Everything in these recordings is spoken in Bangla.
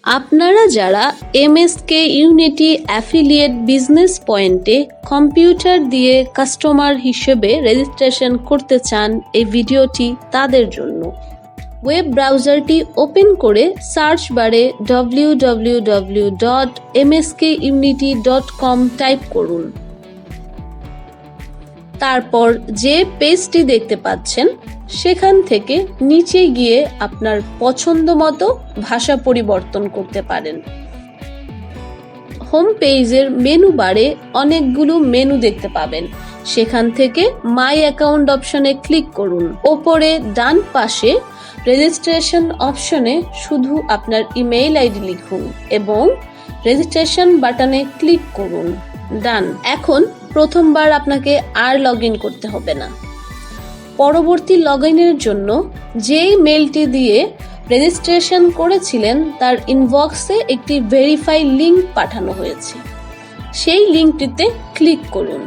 আপনারা যারা এমএসকে ইউনিটি অ্যাফিলিয়েট বিজনেস পয়েন্টে কম্পিউটার দিয়ে কাস্টমার হিসেবে রেজিস্ট্রেশন করতে চান, এই ভিডিওটি তাদের জন্য। ওয়েব ব্রাউজারটি ওপেন করে সার্চ বারে www.mskunity.com টাইপ করুন। তারপর যে পেজটি দেখতে পাচ্ছেন সেখান থেকে নিচে গিয়ে আপনার পছন্দ মতো ভাষা পরিবর্তন করতে পারেন। হোম পেজের মেনু বারে অনেকগুলো মেনু দেখতে পাবেন, সেখান থেকে মাই অ্যাকাউন্ট অপশনে ক্লিক করুন। ওপরে ডান পাশে রেজিস্ট্রেশন অপশনে শুধু আপনার ইমেইল আইডি লিখুন এবং রেজিস্ট্রেশন বাটনে ক্লিক করুন। ডান। এখন প্রথমবার আপনাকে আর লগ ইন করতে হবে না। পরবর্তী লগ ইনের জন্য যেই মেলটি দিয়ে রেজিস্ট্রেশন করেছিলেন তার ইনবক্সে একটি ভেরিফাই লিংক পাঠানো হয়েছে, সেই লিংকটিতে ক্লিক করুন।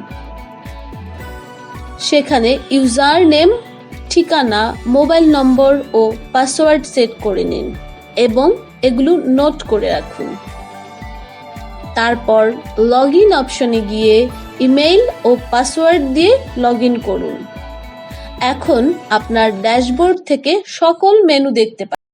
সেখানে ইউজার নেম, ঠিকানা, মোবাইল নম্বর ও পাসওয়ার্ড সেট করে নিন এবং এগুলো নোট করে রাখুন। তারপর লগ ইন অপশনে গিয়ে ইমেইল ও পাসওয়ার্ড দিয়ে লগ ইন করুন। এখন আপনার ড্যাশবোর্ড থেকে সকল মেনু দেখতে পাবেন।